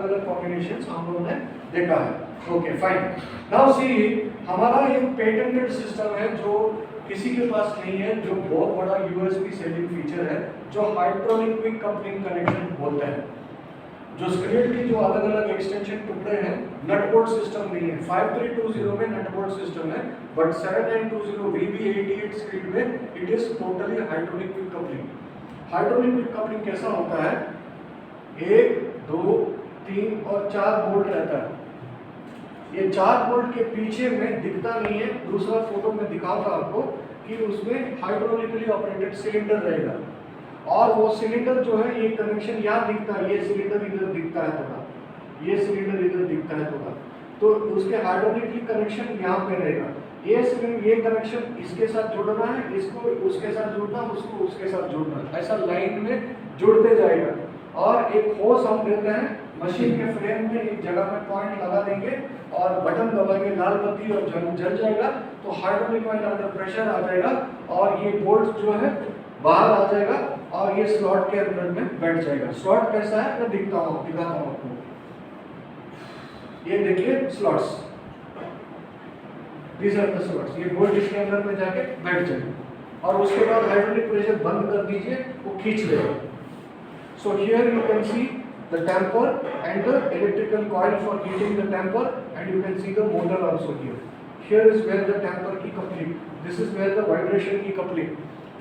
अलग कॉम्बिनेशंस हम लोगों ने देखा है। ओके फाइन, नाउ सी हमारा ये पेटेंटेड सिस्टम है जो किसी के पास नहीं है, जो बहुत बड़ा यूएसपी सेलिंग फीचर है, जो हाइड्रोलिक क्विक कपलिंग कनेक्शन बोलते हैं। जो स्क्रीड की जो अलग अलग एक्सटेंशन टुकड़े हैं, नट बोल्ट सिस्टम नहीं है। 5320 में नट बोल्ट सिस्टम है, बट 7920 VB88 स्क्रीड में it is totally hydraulic quick coupling. Hydraulic quick coupling कैसा होता है, 1 2 3 और 4 बोल्ट रहता है। ये 4 बोल्ट के पीछे में दिखता नहीं है, दूसरा फोटो में दिखाऊंगा आपको कि उसमें हाइड्रोलिकली ऑपरेटेड सिलेंडर रहेगा, और वो सिलेंडर जो है ये कनेक्शन यहाँ दिखता है, ये सिलेंडर इधर दिखता है थोड़ा, ये सिलेंडर इधर दिखता है थोड़ा, तो उसके हाइड्रोलिकली कनेक्शन यहाँ पे रहेगा। ये कनेक्शन इसके साथ जुड़ना है, इसको उसके साथ जुड़ना, उसको उसके साथ जुड़ना, ऐसा लाइन में जुड़ते जाएगा। और एक होस हम देते हैं मशीन के फ्रेम में, एक जगह में पॉइंट लगा देंगे और बटन दबाएंगे, लाल बत्ती और जल जाएगा, तो हाइड्रोलिक कॉइल अंडर प्रेशर आ जाएगा और ये बोल्ट जो है बाहर आ जाएगा और ये स्लॉट के अंदर में बैठ जाएगा। स्लॉट कैसा है मैं दिखाता हूँ आपको। ये देखिए slots, these are the slots। ये बोल्ट इसके अंदर में जाके बैठ जाएगा और उसके बाद हाइड्रोलिक प्रेशर बंद कर दीजिए, वो खींच लेगा। So here you can see the tamper and the electrical coil for heating the tamper, and you can see the motor also here. Here is where the tamper की coupling, this is where the vibration की coupling।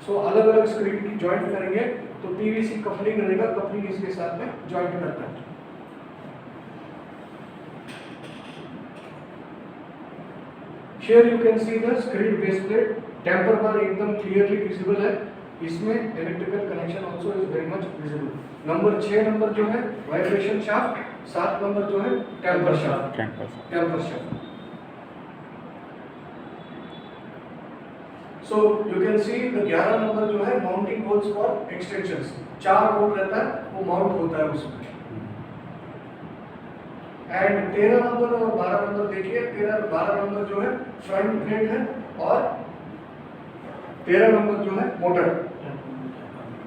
So अलग अलग screen की joint करेंगे तो PVC coupling रहेगा, coupling इसके साथ में जॉइंट करता है। Here you can see the screed base plate, tamper bar एकदम क्लियरली विजिबल है, इसमें electrical connection also is very much visible. Number 6 number जो है वाइब्रेशन शाफ्ट, 7 नंबर जो है tamper shaft. So you can see the 11 number जो है mounting holes for extensions, 4 hole रहता है, वो माउंट होता है उसमें। एंड 13 नंबर और 12 नंबर देखिए, 13-12 नंबर जो है फ्रंट प्लेट है और 13 नंबर जो है मोटर।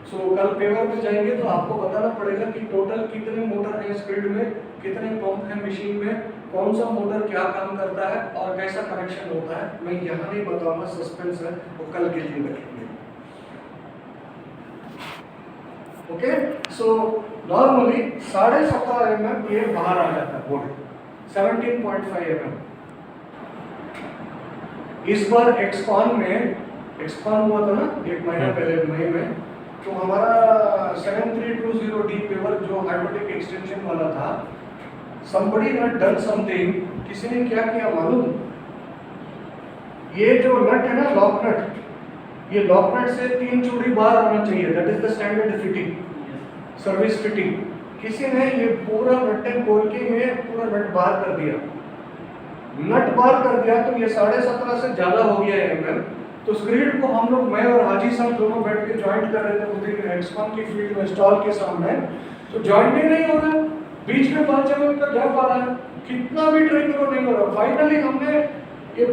सो कल पेपर में जाएंगे तो आपको बताना पड़ेगा कि टोटल कितने मोटर हैं स्क्रीड में, कितने पंप हैं मशीन में, कौन सा मोटर क्या काम करता है और कैसा कनेक्शन होता है। मैं यहाँ नहीं बताऊंगा, सस्पेंस है, वो कल के लिए रखेंगे। ओके, सो नॉर्मली 17.5 mm ये बाहर आ जाता है बोल्ट, 17.5 mm। इस बार एक्सपांड हुआ था ना 1 महीना पहले मई में, तो हमारा 7320D पेवर जो हाइड्रोलिक एक्सटेंशन वाला था, somebody had done something, किसी ने क्या किया मालूम, ये जो नट है ना लॉक नट, ये लॉक नट से 3 चूड़ी बाहर आना चाहिए, that is the standard fitting, service fitting. किसी ने ये पूरा नट खोल के ये पूरा नट बाहर कर दिया, तो ये 17.5 से ज्यादा हो गया है एमएम। तो स्क्रीड को हम लोग, मैं और हाजी साहब दोनों बैठ के ज्वाइंट कर रहे थे उस दिन एक्सपांड की फील्ड में स्टॉल के सामने, तो ज्वाइंट ही नहीं हो रहा, बीच में 5 mm का गैप आ रहा है, कितना भी ट्राई करो नहीं हो रहा। फाइनली हमने ये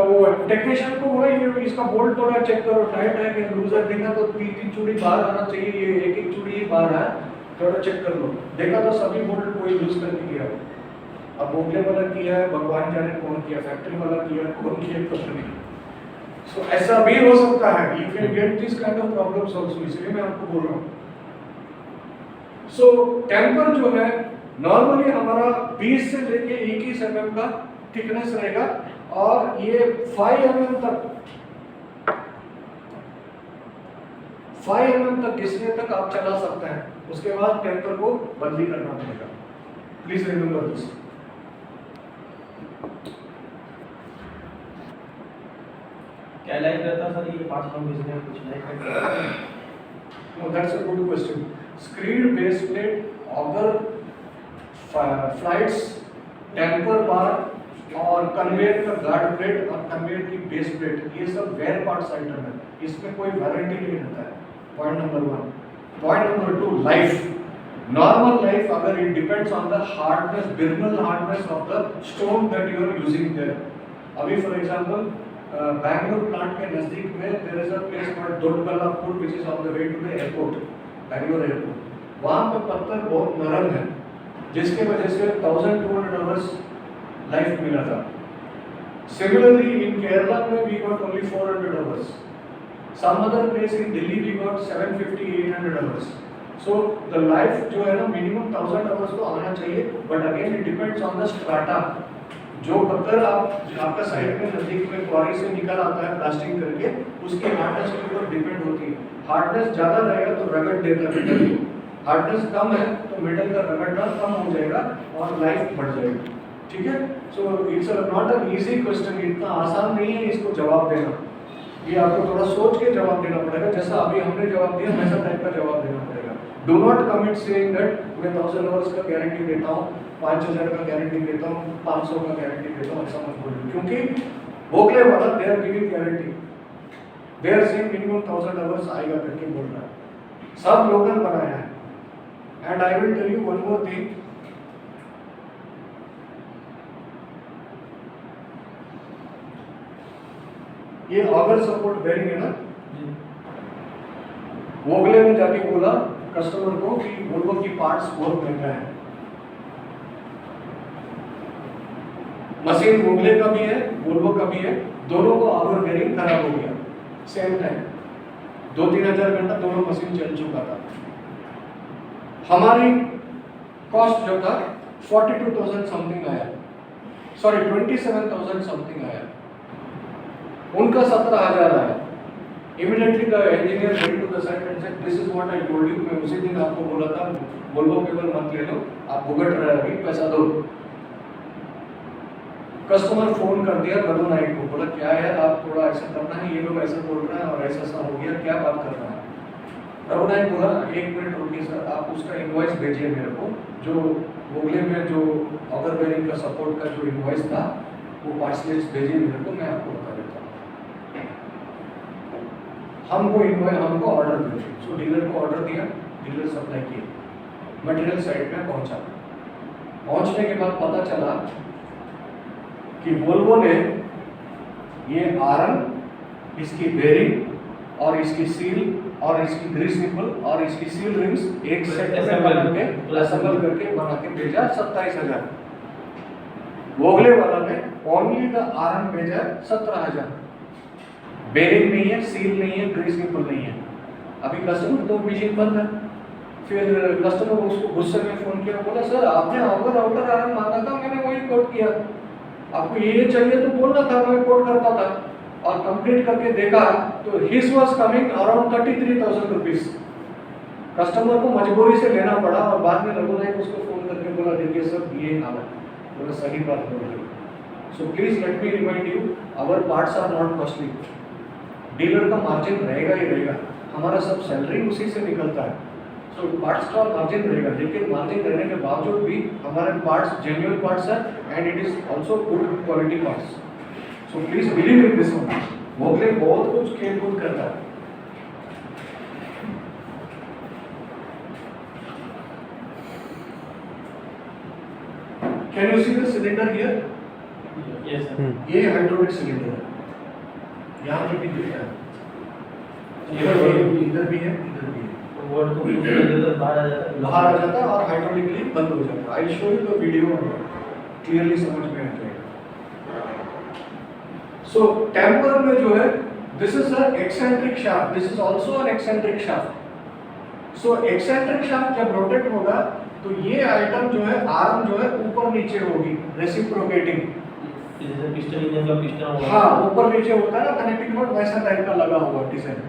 वो टेक्नीशियन को बोला ये इसका बोल्ट थोड़ा चेक करो, टाइट है कि लूजर, देखा तो 3 चूड़ी बाहर आना चाहिए, ये 1 चूड़ी ही बाहर है, थोड़ा चेक कर लो। देखा तो सभी बोल्ट कोई लूज करके किया, अब बोगले वाला किया है, भगवान जाने कौन किया, फैक्ट्री वाला किया, कौन किया पता नहीं। सो ऐसा भी हो सकता है, you can get this kind of problems also, इसलिए मैं आपको बोल रहा हूँ। सो टेम्पर जो है नॉर्मली हमारा 20 से लेके 21 mm का थिकनेस रहेगा, और ये 5 mm तक घिसने तक आप चला सकते हैं, उसके बाद टेम्पर को बदली करना पड़ेगा। Please remember this. क्या लाइफ रहता सर ये 5 कम घिसने में, कुछ लाइफ रहता? No, that's a good question. Screed base plate, auger, flights, temper bar और कन्वेयर का गार्ड प्लेट और कन्वेयर की बेस प्लेट, ये सब वेयर पार्ट्स आइटम है, इसमें कोई वारंटी नहीं रहता है। Point number 1। Point number 2, life, normal life अगर it depends on the hardness, Brinell hardness of the stone that you are using there. अभी फॉर एग्जांपल बैंगलोर प्लांट के नजदीक में there is a place called Doddaballapur which is on the way to the airport, Bangalore airport. वहाँ पे पत्थर बहुत नरम है, जिसके वजह से 1200 आवर्स लाइफ मिला था। Similarly, in Kerala we got only 400 hours. Some other place in Delhi we got 750-800 hours. So the life जो है ना minimum 1000 hours तो आना चाहिए, but again it depends on the strata. जो पत्थर आपका साइड में नजदीक में क्वारी से निकल आता है प्लास्टिक करके, उसकी हार्डनेस के ऊपर डिपेंड होती है। हार्डनेस ज़्यादा रहेगा तो रगड़ देता है मेटल, हार्डनेस कम है तो मेटल का रगड़ना कम हो जाएगा और लाइफ बढ़ जाएगी। ठीक है, so it's not an easy question, इतना आसान नहीं है इसको जवाब देना, ये आपको थोड़ा सोच के जवाब देना पड़ेगा, जैसा अभी हमने जवाब दिया वैसा टाइप का जवाब देना पड़ेगा। Do not commit saying that मैं 1000 आवर्स का गारंटी देता हूँ, 5000 का गारंटी देता हूँ, 500 का गारंटी देता हूँ, ऐसा मत बोलिए, क्योंकि भोगले वाला they are giving guarantee, they are saying minimum 1000 hours आएगा करके बोल रहा है, सब लोकल बनाया है। And I will tell you one more thing, ये ऑगर सपोर्ट बेरिंग है ना, वोगले में जाके बोला कस्टमर को कि वोल्वो की पार्ट्स बहुत महंगा है, मशीन वोगले का भी है वोल्वो का भी है, दोनों को ऑगर बेरिंग खराब हो गया सेम टाइम, 2-3 हजार घंटा दोनों मशीन चल चुका था। हमारी कॉस्ट जो था 42,000 समथिंग आया, सॉरी 27,000 समथिंग आया, उनका 17,000 आया। Immediately the engineer went to the site and said this is what I told you, मैं उसी दिन आपको बोला था वोल्वो केबल मत ले लो, आप भुगत रहे हो अभी, पैसा दो। कस्टमर फोन कर दिया रघु नाइक को, बोला क्या है आप थोड़ा ऐसा करना है, ये लोग ऐसा बोल रहे हैं और ऐसा ऐसा हो गया, क्या बात करना है। रघु नाइक बोला 1 मिनट रुकिए सर, आप उसका इनवॉइस भेजिए मेरे को, जो वोगले में जो ऑगर बेरिंग का सपोर्ट का जो इनवॉइस था वो पार्ट्स लिस्ट भेजिए मेरे को, मैं आपको बता देता हूँ। हमको इनवॉइस, हमको ऑर्डर दिया, सो डीलर को ऑर्डर दिया, डीलर सप्लाई किया, मटेरियल साइट में पहुंचा, पहुंचने के बाद पता चला कि वोल्वो ने ये आर्म, इसकी बेरिंग और इसकी सील और इसकी ग्रीस निपल और इसकी सील रिंग्स एक सेट में बना के असेंबल करके बना के भेजा 27,000। वोगले वाला ने ओनली द आर्म भेजा 17,000, बेरिंग नहीं है, सील नहीं है, ग्रीस निपल नहीं है। अभी कस्टमर तो मशीन बंद है, फिर कस्टमर उसको गुस्से में फोन किया, बोला सर आपने आउटर आर्म मांगा था, मैंने वही कोट किया, आपको ये चाहिए तो बोलना था, मैं कोट करता था, और कंप्लीट करके देखा तो his was coming around 33,000 rupees. Customer को मजबूरी से लेना पड़ा और बाद में रघु नाइक उसको फोन करके बोला देखिए सर ये हालत, बोला सही बात बोल रहे हो। So please let me remind you, our parts are not costly, dealer का मार्जिन रहेगा ही रहेगा, हमारा सब सैलरी उसी से निकलता है, सो पार्ट्स का मार्जिन रहेगा, लेकिन मार्जिन रहने के बावजूद भी हमारे पार्ट्स जेन्युइन पार्ट्स है and it is also good quality parts. So please believe in this one, Vogele बहुत कुछ खेल कूद करता है। Can you see the cylinder here? Yes sir, ये हाइड्रोलिक सिलेंडर है, यहाँ पे भी दिख रहा है, इधर भी है, इधर भी है, वर्ड को यूज करके तो बाहर आ जाता है और हाइड्रोलिकली बंद हो जाता है। I show you the video, clearly समझ में आ जाएगा। सो टेम्पर में जो है, this is a eccentric shaft, this is also an eccentric shaft. So eccentric shaft जब रोटेट होगा तो ये आइटम जो है, आर्म जो है ऊपर नीचे होगी, रेसिप्रोकेटिंग, जैसे पिस्टन इंजन का पिस्टन होगा, हाँ ऊपर नीचे होता है ना कनेक्टिंग रोड, वैसा टाइप का लगा हुआ डिजाइन।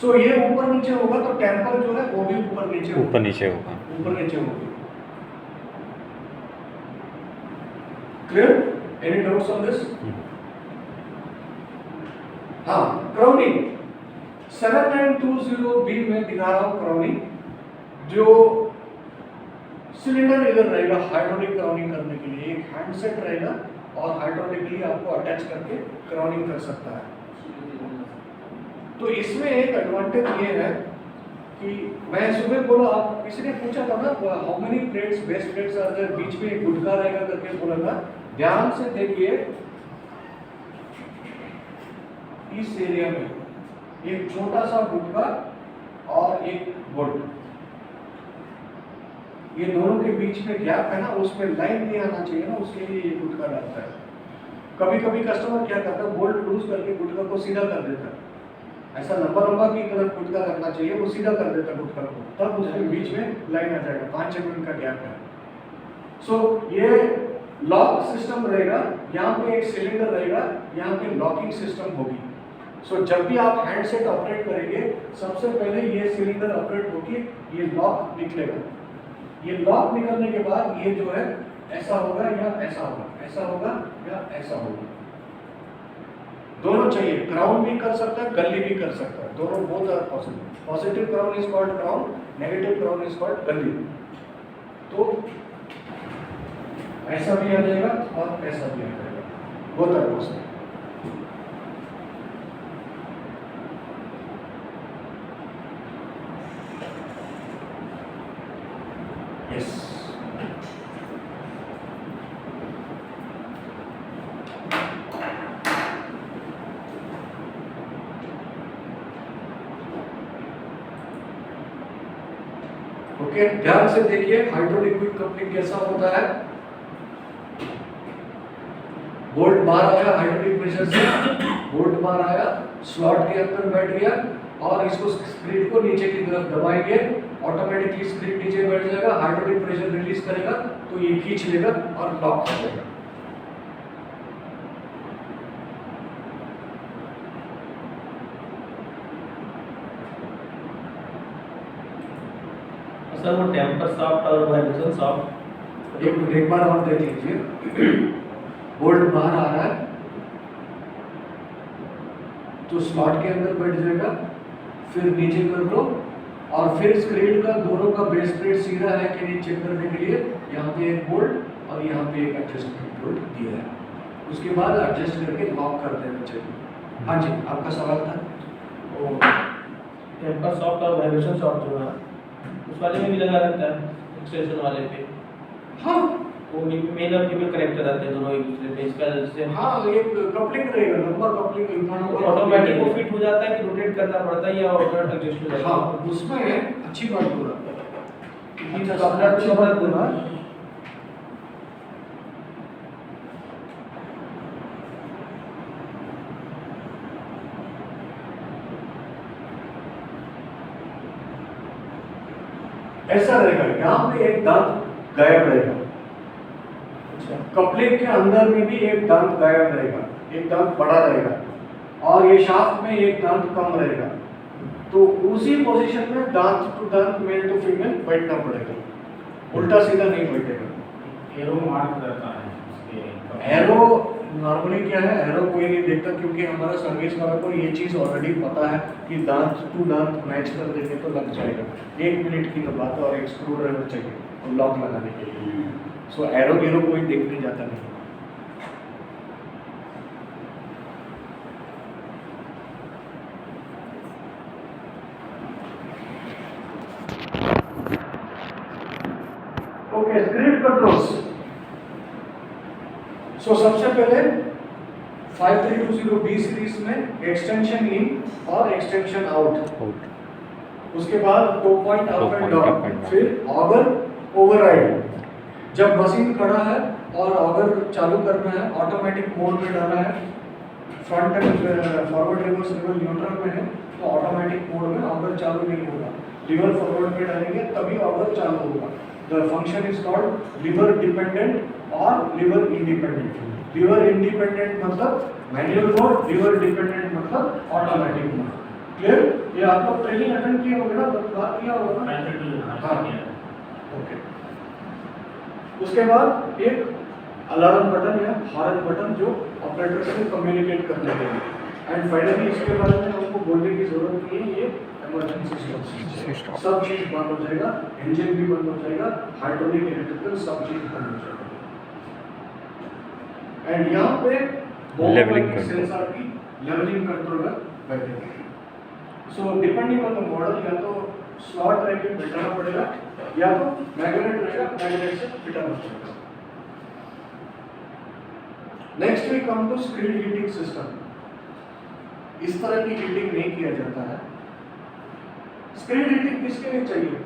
सो ये ऊपर नीचे होगा तो टेम्पर जो है वो भी ऊपर नीचे होगा, ऊपर नीचे होगी। Clear? Any doubts on this? हाँ, क्राउनिंग 7920B में दिखा रहा हूँ क्राउनिंग, जो सिलेंडर इधर रहेगा हाइड्रोलिक क्राउनिंग करने के लिए, एक हैंडसेट रहेगा और हाइड्रोलिकली आपको अटैच करके क्राउनिंग कर सकता है। तो इसमें एक एडवांटेज ये है कि मैं सुबह बोला, आप किसी ने पूछा था ना how many plates, best plates are there, बीच में एक गुटका रहेगा करके बोला था, ध्यान से देखिए इस एरिया में एक छोटा सा गुटका और एक बोल्ट, ये दोनों के बीच में गैप है ना, उसमें लाइन नहीं आना चाहिए ना, उसके लिए ये गुटका डालता है। कभी कभी कस्टमर क्या करता है, बोल्ट लूज करके गुटका को सीधा कर देता है, ऐसा लंबा लंबा की तरफ गुटका करना चाहिए, वो सीधा कर देता है गुटका को, तब उसके बीच में लाइन आ जाएगा, 5 mm का गैप है। सो ये लॉक सिस्टम रहेगा, यहाँ पे एक सिलेंडर रहेगा, यहाँ पे लॉकिंग सिस्टम होगी। सो जब भी आप हैंडसेट ऑपरेट करेंगे, सबसे पहले ये सिलेंडर ऑपरेट होगी, ये लॉक निकलेगा। ये लॉक निकलने के बाद ये जो है ऐसा होगा या ऐसा होगा, ऐसा होगा या ऐसा होगा, दोनों चाहिए। क्राउन भी कर सकता है, गल्ली भी कर सकता है, दोनों both are possible. Positive crown is called crown, negative crown is called gully. तो ऐसा भी आ जाएगा और ऐसा भी आ जाएगा, both are possible. Yes, okay, ध्यान से देखिए हाइड्रोलिक्विड कपलिंग कैसा होता है। बोल्ट बाहर आया हाइड्रोलिक प्रेशर से, बोल्ट बाहर आया, स्लॉट के अंदर बैठ गया और इसको स्क्रीड को नीचे की तरफ दबाएंगे, ऑटोमेटिकली स्क्रीड नीचे बैठ जाएगा, हाइड्रोलिक प्रेशर रिलीज करेगा तो ये खींच लेगा और लॉक कर देगा। सर वो टेम्पर सॉफ्ट और वाइब्रेशन सॉफ्ट, एक बार और देख लीजिए। बोल्ट बाहर आ रहा है तो स्लॉट के अंदर बैठ जाएगा, फिर नीचे कर लो और फिर स्क्रीड का दोनों का बेस प्लेट सीधा है कि नहीं चेक करने के लिए यहाँ पे एक बोल्ट और यहाँ पे एक एडजस्टमेंट बोल्ट दिया है, उसके बाद एडजस्ट करके लॉक कर देना चाहिए। हाँ जी, आपका सवाल था। टेम्पर सॉफ्ट और वाइब्रेशन सॉफ्ट जो है उस वाले में भी लगा रहता है, एक्सटेंशन वाले पे। हाँ, वो मेल और फीमेल कनेक्टर रहते हैं दोनों एक दूसरे पे, इसका जैसे हाँ एक कपलिंग रहेगा, लंबा कपलिंग ऑटोमेटिक वो फिट हो जाता है कि रोटेट करना पड़ता है या ऑटोमेटिक एडजस्ट हो जाता है। हाँ, उसमें अच्छी बात बोला, अच्छा, अच्छी बात बोला। ऐसा रहेगा, यहाँ पे एक दांत गायब रहेगा, कपलिंग के अंदर में भी एक दांत गायब रहेगा, एक दांत बड़ा रहेगा और ये शाफ्ट में एक दांत कम रहेगा, तो उसी पोजीशन में दांत टू दांत मेल टू फीमेल बैठना पड़ेगा, उल्टा सीधा नहीं बैठेगा। एरो मार्क रहता है उसके। एरो नॉर्मली क्या है, एरो कोई नहीं देखता क्योंकि हमारा सर्विस वाला को ये चीज़ ऑलरेडी पता है कि दांत टू दांत मैच कर देंगे तो लग जाएगा। 1 मिनट की तो बात है और एक स्क्रू ड्राइवर चाहिए और लॉक लगाने के लिए। सो एरो गेरो कोई देखने जाता नहीं। Okay, screed controls. सो सबसे पहले 5320B सीरीज में एक्सटेंशन इन और एक्सटेंशन आउट, उसके बाद 2 पॉइंट अप एंड डाउन, फिर ऑगर ओवरराइड। जब मशीन खड़ा है और ऑगर चालू करना है, ऑटोमेटिक मोड में डाला है, front end forward reverse reverse neutral में है तो ऑटोमेटिक मोड में ऑगर चालू नहीं होगा। लीवर फॉरवर्ड में डालेंगे तभी ऑगर चालू होगा। The function is called liver dependent और लीवर इंडिपेंडेंट। लीवर इंडिपेंडेंट मतलब मैनुअल मोड, लीवर डिपेंडेंट मतलब ऑटोमेटिक मोड। क्लियर? ये आप लोग ट्रेनिंग अटेंड किए होंगे ना, बात किया होगा ना? हाँ, ओके। उसके बाद एक अलार्म बटन या हॉर्न बटन जो ऑपरेटर से कम्युनिकेट करने के लिए। एंड फाइनली इसके बारे में हमको बोलने की जरूरत नहीं है, ये इमरजेंसी स्टॉप, सब चीज बंद हो जाएगा, इंजन भी बंद हो जाएगा, हाइड्रोलिक इलेक्ट्रिकल सब चीज बंद हो जाएगा। एंड यहाँ पे लेवलिंग सेंसर की लेवलिंग कंट्रोलर बैठेगा। So depending on the model, या तो स्लॉट रह के बैठाना पड़ेगा या तो मैग्नेट रहेगा, मैग्नेट से फिटाना पड़ेगा। Next we come to screed heating system. इस तरह की हीटिंग नहीं किया जाता है। स्क्रीड हीटिंग किसके लिए चाहिए?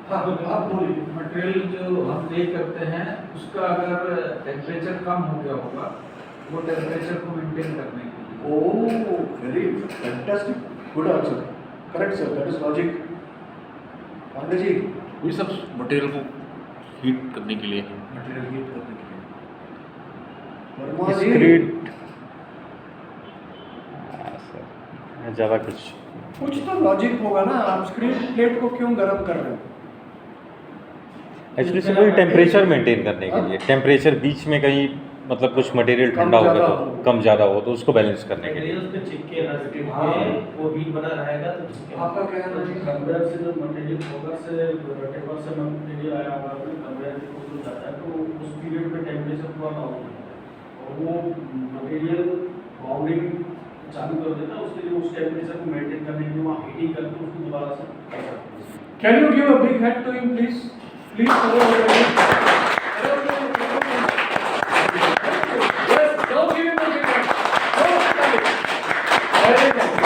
हाँ आप बोलिए। मटेरियल जो हम ले करते हैं उसका अगर टेम्परेचर कम हो गया होगा वो टेम्परेचर को मेंटेन करने के लिए। Oh, very fantastic. Good answer. Correct, sir. That is logic. Pandey ji, ये सब मटेरियल को हीट करने के लिए। मटेरियल हीट करने के लिए। वर्मा जी, स्क्रीड ज़्यादा कुछ तो लॉजिक होगा ना, आप स्क्रीन प्लेट को क्यों गर्म कर रहे हो? एक्चुअली सर वही टेम्परेचर मेंटेन करने के लिए, टेम्परेचर बीच में कहीं मतलब कुछ मटेरियल ठंडा हो गया तो कम ज़्यादा हो तो उसको बैलेंस करने के लिए। मटेरियल पे चिपके ना चिपके हाँ। वो हीट बना रहेगा तो चिपके। आपका क्या कहना है? कन्वेयर से जो मटेरियल होगा से टेबल से मटेरियल आया होगा अपने कन्वेयर के थ्रू जाता है तो उस पीरियड में टेम्परेचर पूरा डाउन होगा और वो मटेरियल बाउंडिंग चालू कर देता है, उसके लिए उस टेम्परेचर को मेंटेन करने के लिए वहाँ हीटिंग करके उसको दोबारा से कर सकते हैं। Can you give a big hand to him, please? Please, Yes, don't give him a big hand. Very nice.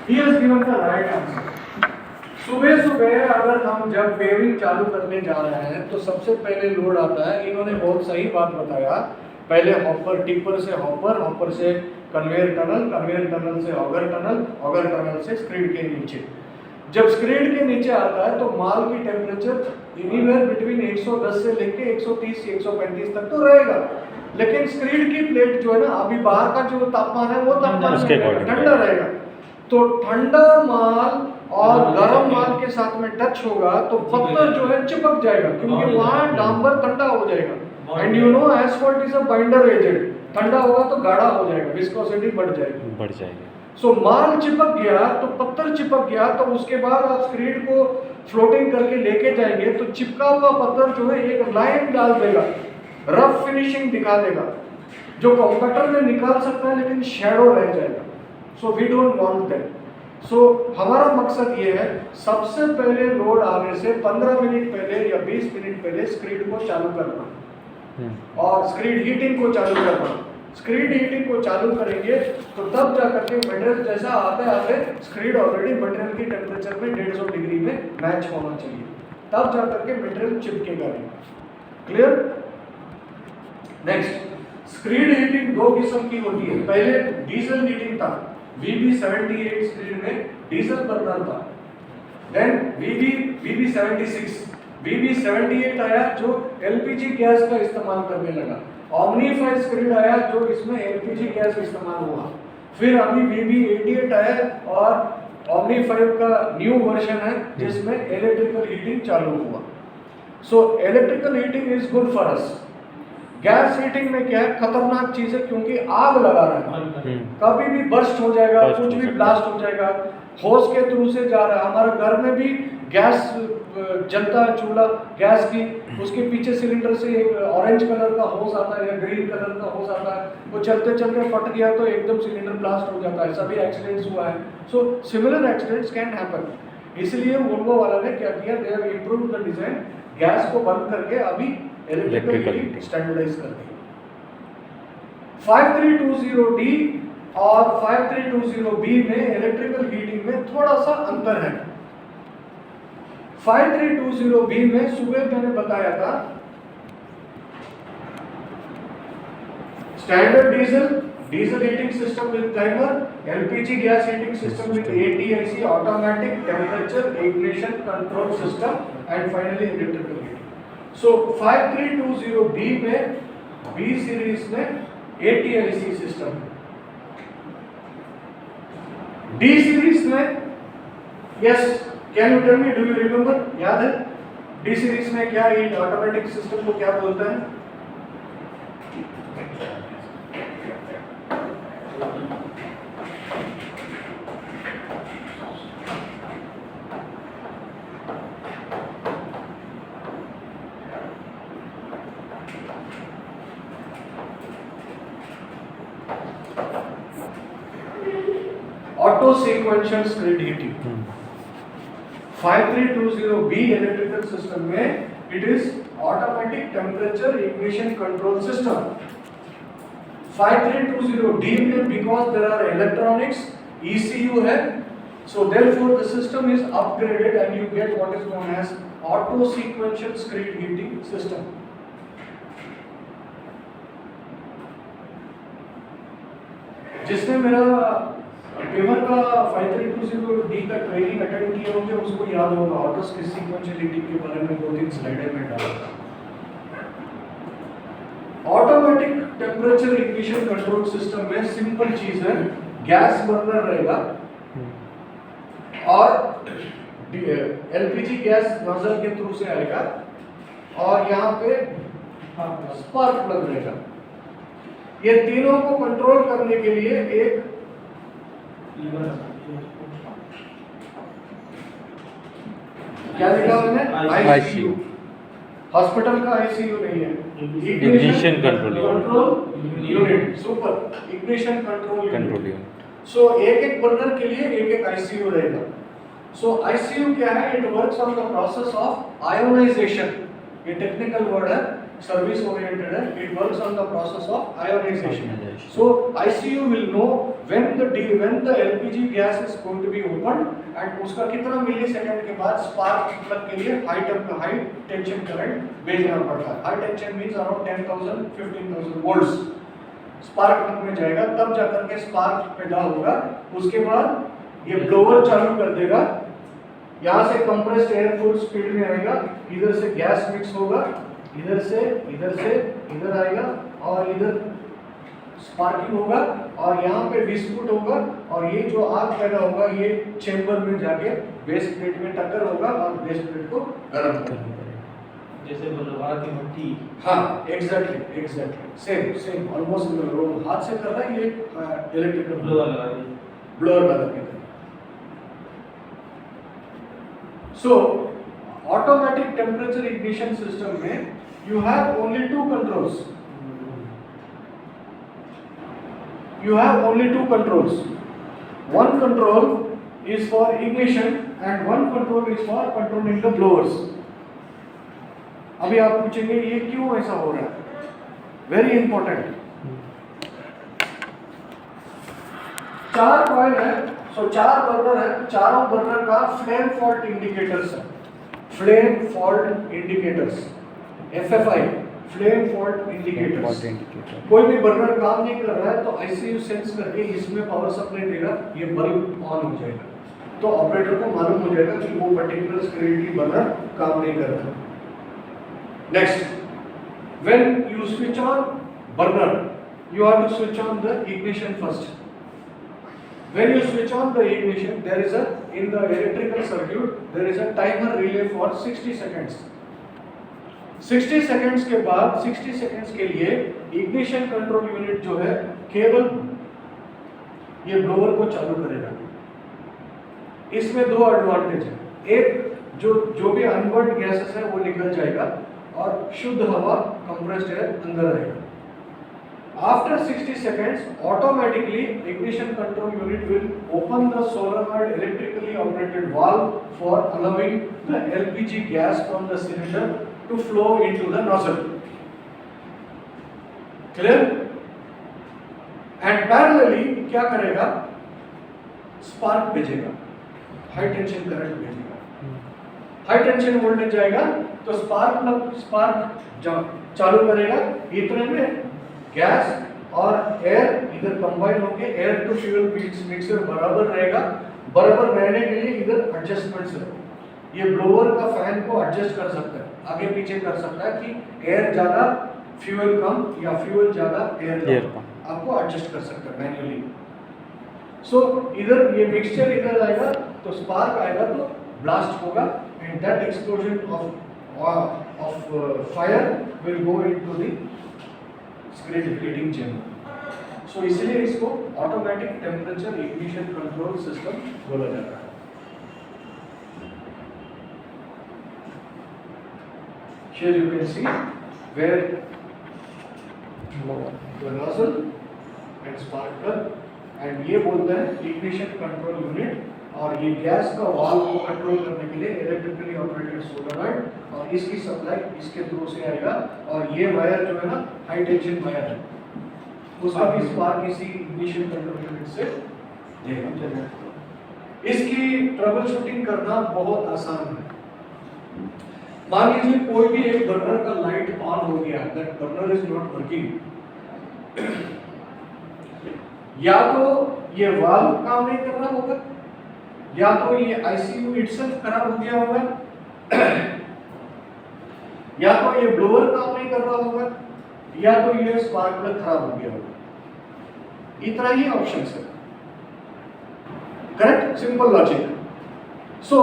He has given the right answer. सुबह सुबह अगर हम जब वेविंग चालू करने जा रहे हैं तो सबसे पहले लोड आता है। इन्होंने बहुत सही बात बताया, पहले हॉपर, टिपर से हॉपर, हॉपर से कन्वेयर टनल, कन्वेयर टनल से ऑगर टनल, ऑगर टनल से स्क्रीड के नीचे। जब स्क्रीड के नीचे आता है तो माल की टेम्परेचर एनीवेयर बिटवीन 110 से लेके 130 से 135 तक तो रहेगा, लेकिन स्क्रीड की प्लेट जो है ना, अभी बाहर का जो तापमान है वो तापमान उसके में according ठंडा रहेगा। तो ठंडा माल और गर्म माल के साथ में टच होगा तो पत्थर जो है चिपक जाएगा, क्योंकि वहाँ डांबर ठंडा हो जाएगा। And you know asphalt is a binder agent, ठंडा होगा तो गाढ़ा हो जाएगा, विस्कोसिटी बढ़ जाएगी। सो माल चिपक गया तो पत्थर चिपक गया तो उसके बाद आप स्क्रीड को फ्लोटिंग करके लेके जाएंगे तो चिपका हुआ पत्थर जो है एक लाइन डाल देगा, रफ फिनिशिंग दिखा देगा, जो कंप्यूटर में निकाल सकता है लेकिन शैडो रह जाएगा। So we don't want that. So हमारा मकसद ये है, सबसे पहले लोड आने से 15 मिनट पहले या 20 मिनट पहले स्क्रीड को चालू करना और स्क्रीड हीटिंग को चालू करना। स्क्रीड हीटिंग को चालू करेंगे तो तब जाकर के मटेरियल जैसा आते आते स्क्रीड ऑलरेडी मटेरियल की टेम्परेचर में 150 डिग्री में मैच होना चाहिए, तब जाकर के मटेरियल चिपकेगा नहीं। क्लियर? नेक्स्ट, स्क्रीड हीटिंग दो किस्म की होती है। पहले डीजल हीटिंग था, VB78 स्क्रीड में डीजल बर्नर था। देन VB76, VB78 आया जो LPG गैस का इस्तेमाल करने लगा। ओमनीफाई स्क्रीड आया जो इसमें LPG गैस इस्तेमाल हुआ। फिर अभी VB88 आया और ओमनीफाई का न्यू वर्जन है जिसमें इलेक्ट्रिकल हीटिंग चालू हुआ। So electrical heating is good for us. Gas heating में क्या है, खतरनाक चीज है क्योंकि आग लगा रहा है, कभी भी बर्स्ट हो जाएगा, कुछ भी ब्लास्ट हो जाएगा, होस के थ्रू से जा रहा है। हमारे घर में भी गैस जलता है, चूल्हा गैस की, उसके पीछे सिलेंडर से एक ऑरेंज कलर का होस आता है या ग्रीन कलर का होस आता है, वो चलते चलते फट गया तो एकदम सिलेंडर ब्लास्ट हो जाता है। सभी एक्सीडेंट्स हुआ है। So similar accidents can happen. इसलिए वोल्वो वाला ने क्या किया, they have improved the design, gas को बंद करके अभी इलेक्ट्रिकल हीटिंग स्टैंडर्डाइज कर दी। 5320D और 5320B में इलेक्ट्रिकल हीटिंग में थोड़ा सा अंतर है। 5320B में सुबह मैंने बताया था standard diesel heating system with timer, LPG gas heating system with ATIC automatic temperature ignition control system and finally electrical heating. So 5320B में B सीरीज में ATIC सिस्टम, D सीरीज में yes, can you tell me, do you remember, याद है D series में क्या ये automatic system को क्या बोलता है? Auto sequential screed heating. 5320B electrical system में it is automatic temperature ignition control system. 5320D में because there are electronics, ECU है, So therefore the system is upgraded and you get what is known as auto sequential screen heating system. जिसने मेरा paper का 5320D का training attend किया होंगे उसको याद होगा ऑटो सीक्वेंशियल हीटिंग के बारे में 2-3 स्लाइडें में डाला था। Automatic temperature ignition control system में सिंपल चीज है, गैस बर्नर रहेगा और एलपीजी गैस नोजल के थ्रू से आएगा और यहाँ पे स्पार्क प्लग रहेगा। ये तीनों को कंट्रोल करने के लिए एक क्या लिखा मैंने आईसीयू, हॉस्पिटल का आईसीयू नहीं है, ignition control unit, super ignition control unit. So एक बर्नर के लिए एक आईसीयू रहेगा। सो आईसीयू क्या है? It works on the process of ionisation. ये टेक्निकल वर्ड है, सर्विस ओरिएंटेड है। It works on the process of ionisation. So ICU will know when the LPG gas is going to be opened and उसका कितना मिली second के बाद spark plug के लिए high tension current भेजना पड़ता है। High tension means around 10,000-15,000 volts spark plug में जाएगा, तब जाकर के स्पार्क पैदा होगा। उसके बाद ये ब्लोअर चालू कर देगा, यहाँ से कंप्रेस्ड एयर फुल स्पीड में आएगा, इधर से गैस मिक्स होगा, इधर से इधर आएगा और इधर स्पार्किंग होगा और यहाँ पे विस्फोट होगा और ये जो आग पैदा होगा ये चेंबर में जाके बेस प्लेट में टक्कर होगा और बेस प्लेट को गर्म करेगा, जैसे लोहार की भट्टी। हाँ एग्जैक्टली सेम ऑलमोस्ट हाथ से कर रहा है, ये इलेक्ट्रिकल ब्लोअर लगा के। So automatic temperature ignition system में you have only two controls. You have only two controls. One control is for ignition and one control is for controlling the blowers. अभी आप पूछेंगे ये क्यों ऐसा हो रहा है? Very important. 4 कॉइल है, सो 4 बर्नर है, चारों बर्नर का फ्लेम फॉल्ट इंडिकेटर्स है। Flame fault indicators, FFI, flame fault indicators. कोई भी बर्नर काम नहीं कर रहा है तो आईसीयू सेंस करके इसमें पावर सप्लाई देगा, ये बल्ब ऑन हो जाएगा, तो ऑपरेटर को मालूम हो जाएगा कि वो पर्टिकुलर स्क्रीन की बर्नर काम नहीं कर रहा। Next, when you switch on burner you have to switch on the ignition first. When you switch on the ignition, there is in the electrical circuit there is a timer relay for 60 seconds. 60 seconds के बाद 60 seconds के लिए ignition control unit जो है केवल ये blower को चालू करेगा। इसमें 2 एडवांटेज है, एक जो भी अनबर्न्ड गैसेस है वो निकल जाएगा और शुद्ध हवा कंप्रेस्ड एयर अंदर आएगा। After 60 seconds automatically ignition control unit will open the solenoid electrically operated valve for allowing the LPG gas from the cylinder to flow into the nozzle. Clear? And parallelly क्या करेगा? Spark भेजेगा, high tension current भेजेगा। High tension voltage जाएगा तो spark चालू करेगा। इतने में गैस और एयर इधर कंबाइन होके एयर टू फ्यूल मिक्सर बराबर रहेगा। बराबर रहने के लिए इधर एडजस्टमेंट्स है, ये ब्लोअर का फैन को एडजस्ट कर सकता है, आगे पीछे कर सकता है कि एयर ज्यादा फ्यूल कम या फ्यूल ज्यादा एयर कम, आपको एडजस्ट कर सकता है मैन्युअली। सो इधर ये मिक्सचर इधर आएगा तो स्पार्क आएगा तो ब्लास्ट होगा and that explosion of fire will go into the screen heating chamber. So इसलिए इसको automatic temperature ignition control system बोला जाता है। Here you can see where the nozzle and spark plug, and ये बोलते हैं ignition control unit, और ये गैस का वाल्व को कंट्रोल करने के लिए इलेक्ट्रिकली ऑपरेटेड सोलेनॉइड, और इसकी सप्लाई इसके थ्रू से आएगा। और ये वायर जो है ना हाई टेंशन वायर है, उसका भी स्पार्क इसी ignition कंट्रोल यूनिट से देगा। इसकी ट्रबल शूटिंग करना बहुत आसान है। मान लीजिए कोई भी एक बर्नर का लाइट ऑन हो गया, that burner is not working, या तो ये वाल्व काम नहीं कर रहा होगा, या तो ये आईसीयू इटसेल्फ खराब हो गया होगा, या तो ये ब्लोअर काम नहीं कर रहा होगा, या तो ये स्पार्क प्लग खराब हो गया होगा। इतना ही ऑप्शंस है, करेक्ट, सिंपल लॉजिक। सो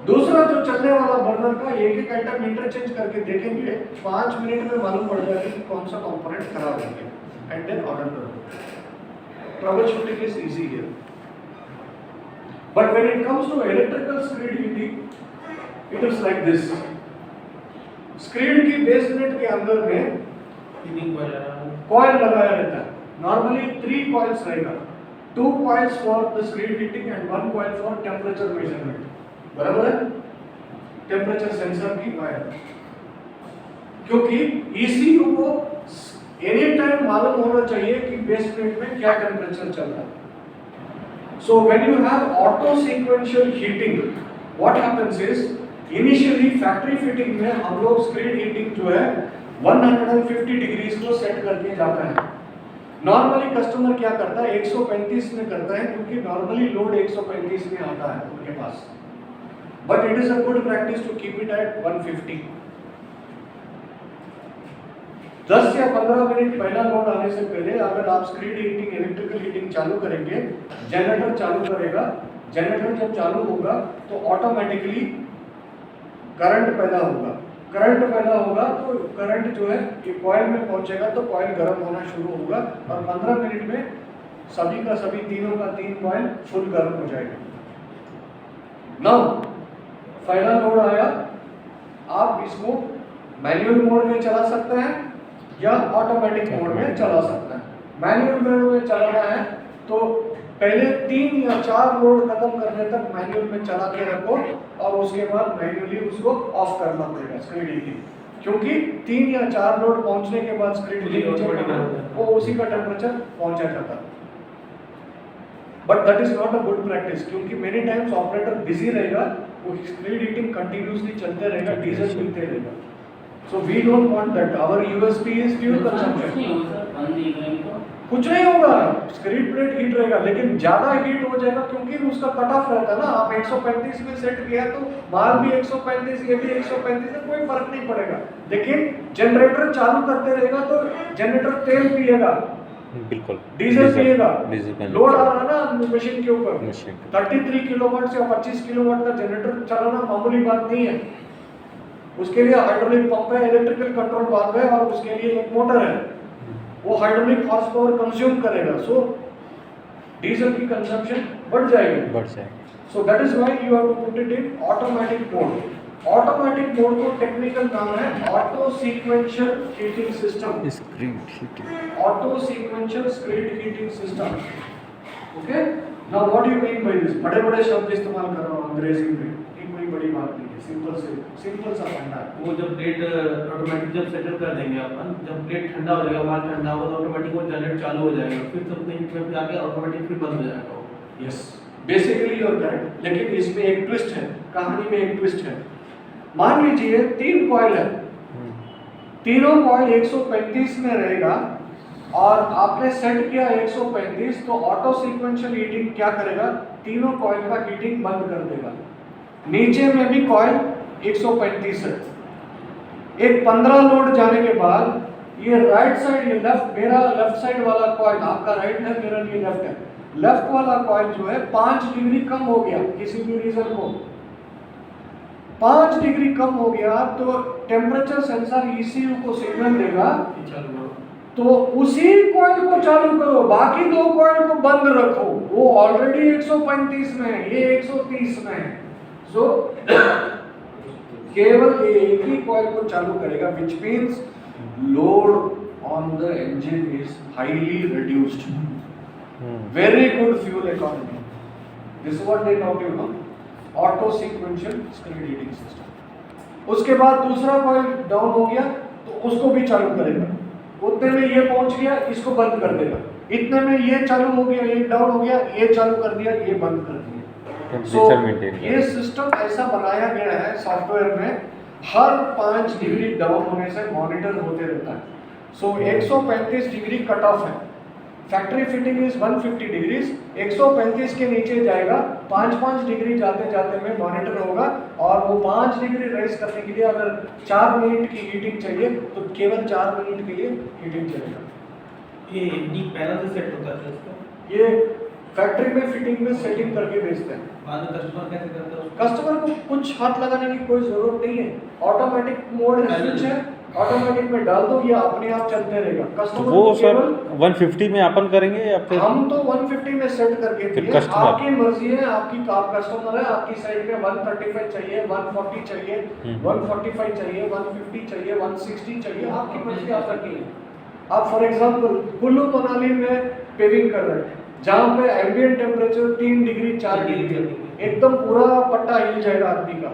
दूसरा जो चलने वाला बर्नर का एक एक आइटम इंटरचेंज करके देखेंगे, 5 मिनट में मालूम पड़ जाएगा कि कौन सा कंपोनेंट खराब हो गया, एंड देन ऑर्डर करो। Troubleshooting is easy here, but when it comes to electrical screed heating, it is like this. Screed की बेस यूनिट के अंदर में कॉइल लगाया रहता है। नॉर्मली 3 कॉइल्स रहेगा, 2 coils for the screed heating and 1 coil for temperature measurement, बराबर है, टेम्परेचर सेंसर की वायर। क्योंकि ECU को एनी टाइम मालूम होना चाहिए कि बेस प्लेट में क्या टेम्परेचर चल रहा है। So when you have auto sequential heating, what happens is, initially factory fitting में हम लोग स्क्रीड हीटिंग जो है 150 डिग्रीज को सेट करके जाता है। नॉर्मली कस्टमर क्या करता है, 135 में करता है, क्योंकि नॉर्मली लोड 135 में आता है उनके पास, but it is a good practice to keep it at 150। 10 या 15 मिनट पहला लोड आने से पहले अगर आप स्क्रीड हीटिंग, इलेक्ट्रिकल हीटिंग चालू करेंगे, जनरेटर चालू करेगा, जनरेटर जब चालू होगा तो ऑटोमेटिकली करंट पैदा होगा। करंट पैदा होगा तो करंट जो है ये कॉइल में पहुंचेगा तो कॉइल गर्म होना शुरू होगा, और 15 मिनट में सभी का सभी, तीनों का 3 कॉइल फुल गर्म हो जाएगा। नाउ पहला लोड आया, आप इसको मैनुअल मोड में चला सकते हैं या ऑटोमेटिक मोड में चला सकते हैं। मैनुअल मोड में चलाना है तो पहले 3 या 4 लोड खत्म करने तक मैनुअल में चला के रखो, और उसके बाद मैनुअली उसको ऑफ करना पड़ेगा स्क्रीड हीटिंग, क्योंकि 3 या 4 लोड पहुंचने के बाद स्क्रीड हीटिंग वो उसी का टेम्परेचर पहुंचा जाता है। But that is not a good practice, क्योंकि मेनी टाइम्स ऑपरेटर बिजी रहेगा, वो स्क्रीड हीटिंग कंटिन्यूअसली चलते रहेगा, डीजल मिलते रहेगा। So we don't want that. Our USP is fuel consumption. कुछ नहीं होगा, स्क्रीड प्लेट हीट रहेगा, लेकिन ज्यादा हीट हो जाएगा, क्योंकि उसका कट ऑफ रहता है ना। आप 135 में सेट किया तो माल भी 135, ये भी 135 है, कोई फर्क नहीं पड़ेगा। लेकिन जनरेटर चालू करते रहेगा तो जनरेटर तेल पिएगा, बिल्कुल डीजल पिएगा, डीजल लोड आ रहा है ना मशीन के ऊपर। 33 किलोवाट से 25 किलोवाट का जनरेटर चलाना मामूली बात नहीं है। उसके लिए हाइड्रोलिक पंप है, इलेक्ट्रिकल कंट्रोल वाल्व है, और उसके लिए एक मोटर है, वो हाइड्रोलिक हॉर्स पावर कंज्यूम करेगा। सो डीजल की कंजम्पशन बढ़ जाएगी। So that is why you have to put it in automatic mode. Automatic mode को टेक्निकल नाम है auto sequential heating system. Screed heating, auto sequential screed heating system. Okay, now what you mean by this? बड़े बड़े शब्द इस्तेमाल कर रहा हूं अंग्रेजी में, ये कोई बड़ी बात नहीं है, सिंपल सा फंडा है। वो जब प्लेट ऑटोमेटिक जब सेटअप कर देंगे अपन, जब प्लेट ठंडा हो जाएगा, माल ठंडा होगा तो ऑटोमेटिक वो जनरेट चालू हो जाएगा, फिर तो अपने हीट में जाके ऑटोमेटिक फिर बंद हो जाएगा। Yes, basically you are correct, लेकिन इसमें एक ट्विस्ट है, कहानी में एक ट्विस्ट है। मान लीजिए 3 कॉइल है, तीनों कॉइल 135 में रहेगा, और आपने सेट किया 135, तो ऑटो सीक्वेंशियल हीटिंग क्या करेगा, तीनों कॉइल का हीटिंग बंद कर देगा। नीचे में भी कॉइल 135 है। एक 15 लोड जाने के बाद ये राइट साइड, ये लेफ्ट, मेरा लेफ्ट साइड वाला कॉइल, आपका राइट है, मेरा ये लेफ्ट है, लेफ्ट वाला कॉइल जो है 5 डिग्री कम हो गया, किसी भी रीजन को 5 डिग्री कम हो गया, तो टेम्परेचर सेंसर ECU को सिग्नल देगा, तो उसी कॉइल को चालू करो, बाकी 2 कॉइल को बंद रखो। वो ऑलरेडी 135 में है, ये 130 में है। सो केवल ये एक ही कॉइल को चालू करेगा, which means load on the engine is highly reduced. Very good fuel economy. This is what they taught you, no? Auto sequential screed heating system. उसके बाद दूसरा कॉइल डाउन हो गया तो उसको भी चालू करेगा, उतने में ये पहुंच गया, इसको बंद कर देगा, इतने में ये चालू हो गया, ये डाउन हो गया, ये चालू कर दिया, ये बंद कर दिया। टेम्परेचर मेंटेन ये सिस्टम ऐसा बनाया गया है सॉफ्टवेयर में, हर 5 डिग्री डाउन होने से मॉनिटर होते रहता है। सो 135 डिग्री कट ऑफ है, फैक्ट्री फिटिंग इज 150 डिग्रीज, 135 के नीचे जाएगा, 5-5 डिग्री जाते जाते में मॉनिटर होगा, और वो 5 डिग्री रेस करने के लिए अगर 4 मिनट की हीटिंग चाहिए तो केवल 4 मिनट के लिए हीटिंग चलेगा। ये डी पैनल से सेट होता है इसका, ये फैक्ट्री में फिटिंग में सेटिंग करके बेचते हैं। बाद में कस्टमर कैसे करता है उसको? कस्टमर को कुछ हाथ लगाने की कोई जरूरत नहीं है, ऑटोमेटिक मोड है, स्विच है, ऑटोमेटिक में डाल दो, ये अपने आप चलते रहेगा। तो कस्टमर वो को सर केवल 150 में अपन करेंगे या फिर हम तो 150 में सेट करके फिर दिए, customer? आपकी मर्जी है, आपकी आप कस्टमर है, आपकी साइड में 135 चाहिए, 140 चाहिए, 145 चाहिए, 150 चाहिए, 160 चाहिए, आपकी मर्जी आप रखिए। आप फॉर एग्जांपल कुल्लू मनाली में पेविंग कर रहे हैं, जहाँ पे एम्बिएंट टेम्परेचर 3 डिग्री 4 डिग्री है, एकदम पूरा पट्टा हिल जाएगा आदमी का,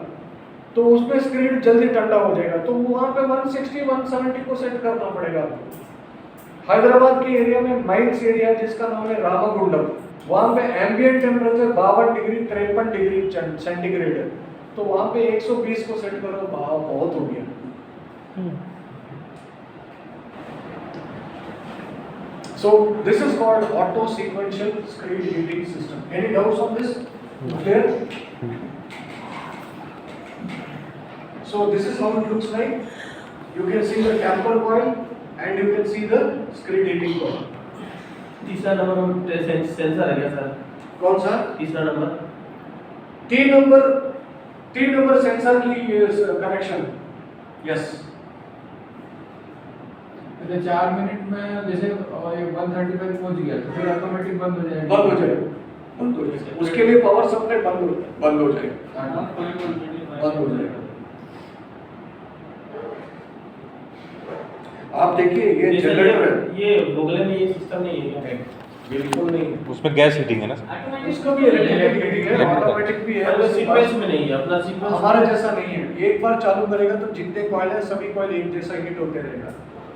तो उसमें स्क्रीन जल्दी ठंडा हो जाएगा, तो वहाँ पे 160 170 को सेट करना पड़ेगा आपको। हैदराबाद के एरिया में माइंस एरिया जिसका नाम है रामागुंडम, वहाँ पे ambient temperature 52 degree 53 degree centigrade है, तो वहाँ पे 120 को सेट करो, बहुत हो गया। So this is called auto sequential screen heating system. Any doubts on this? Clear? So this is how it looks like. You can see the camper coil and you can see the screen heating coil. तीसरा number sensor है क्या sir? कौन सा? तीसरा number 3 number sensor की connection. Yes. तो 4 minute में जैसे 135 पहुंच गया तो फिर ऑटोमेटिक बंद हो जाएगा। बंद हो जाएगा। उसके लिए पावर सप्लाई बंद हो जाएगा। आप देखिए ये जनरेटर है, ये बोगले में ये सिस्टम नहीं है क्या? बिल्कुल नहीं। उसमें गैस हीटिंग है ना? उसका भी इलेक्ट्रिक हीटिंग है, ऑटोमेटिक भी है, अपना सीक्वेंस में नहीं है, अपना सीक्वेंस हमारे जैसा नहीं है। एक बार चालू करेगा तो जितने कॉइल है सभी कॉइल एक जैसा हीट होते रहेगा।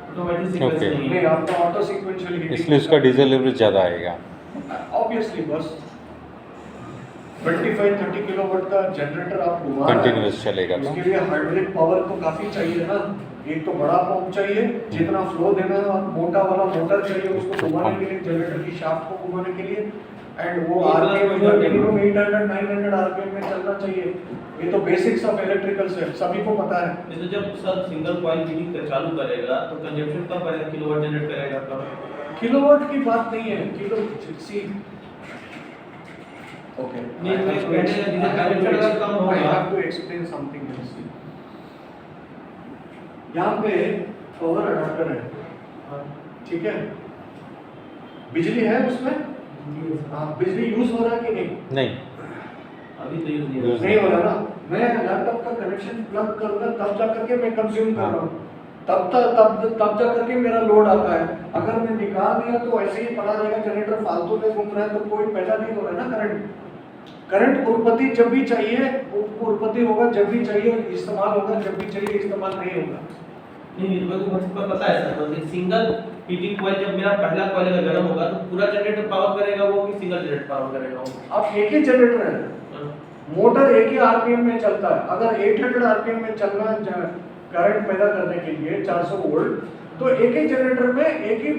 Automatic sequence Okay. नहीं नहीं, है। आपका ऑटो सीक्वेंशियल हीटिंग, इसलिए उसका डीजल लेवरेज ज़्यादा आएगा। ऑब्वियसली बस 25-30 किलोवाट का जनरेटर आप घुमा रहे हैं, कंटिन्यूअस चलेगा तो उसके लिए हाइड्रोलिक पावर तो काफी चाहिए ना। एक तो बड़ा पंप चाहिए जितना फ्लो देना है, और मोटा वाला मोटर चाहिए उसको घुमाने के लिए, जनरेटर की शाफ्ट को घुमाने के लिए, एंड वो आरपीएम मिनिमम 800-900 आरपीएम में चलना चाहिए। ये तो बेसिक्स ऑफ इलेक्ट्रिकल्स है, सभी को पता है। नहीं तो जब सर सिंगल कॉइल हीटिंग चालू करेगा तो कंजप्शन कम करेगा, किलोवाट जनरेट करेगा आपका। किलोवाट की बात नहीं है, किलो सी ओके नहीं, कम होगा। I have to explain something else. यहाँ पे पावर अडाप्टर है, ठीक है, बिजली है उसमें, हाँ बिजली यूज हो रहा है कि नहीं? नहीं, अभी तो यूज नहीं Use हो नहीं हो रहा ना। मैं लैपटॉप का कनेक्शन प्लग करूंगा तब जा करके मैं कंज्यूम कर रहा हूँ, तब जा करके मेरा लोड आता है। अगर मैं निकाल दिया तो ऐसे ही पड़ा रहेगा, जनरेटर फालतू में घूम रहा है तो कोई पैदा नहीं हो रहा है ना करंट। करंट उत्पत्ति जब भी चाहिए उत्पत्ति होगा, जब भी चाहिए इस्तेमाल होगा, जब भी चाहिए इस्तेमाल नहीं होगा। नहीं, मेरे को बस पता है सर, मतलब सिंगल हीटिंग कॉइल जब मेरा पहला कॉइल अगर गर्म होगा तो पूरा जनरेटर पावर करेगा वो, कि सिंगल जनरेटर पावर करेगा वो? अब एक ही जनरेटर है, मोटर एक ही आरपीएम में चलता है। अगर 800 आरपीएम में चलना करंट पैदा करने के लिए 400 वोल्ट, तो एक ही जनरेटर में एक ही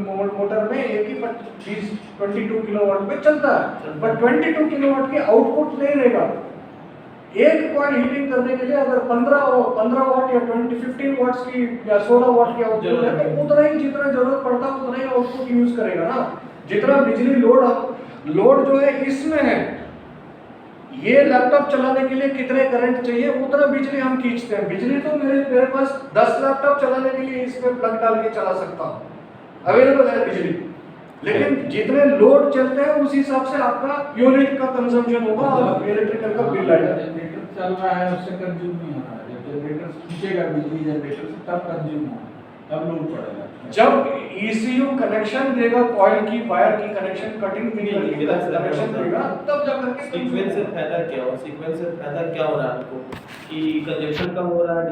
मोटर में एक ही 22 किलोवाट में चलता है, पर 22 किलोवाट की आउटपुट नहीं रहेगा। एक कॉइल हीटिंग करने के लिए अगर 15 वाट या 15 वाट्स की या 16 वाट की आउटपुट है तो उतना ही जितना जरूरत पड़ता है उतना ही आउटपुट यूज करेगा ना। जितना बिजली लोड जो है इसमें है, ये लैपटॉप चलाने के लिए कितने करंट चाहिए उतना बिजली हम खींचते हैं। बिजली तो मेरे पास 10 लैपटॉप चलाने के लिए इसमें प्लग डाल के चला सकता हूँ, अवेलेबल है बिजली। लेकिन जितने लोड चलते हैं उस हिसाब से आपका यूनिट का कंजम्पशन होगा और इलेक्ट्रिकल का बिल आएगा। जनरेटर चल रहा है उससे कंज्यूम नहीं हो रहा है, जब जनरेटर खींचेगा बिजली जनरेटर से तब कंज्यूम होगा, तब लोड पड़ेगा। जब ECU कनेक्शन देगा, कॉइल की वायर की कनेक्शन कटिंग कनेक्शन देगा, तब जाकर के सीक्वेंस से फायदा क्या हो रहा है आपको, कि कंजप्शन कम हो रहा है?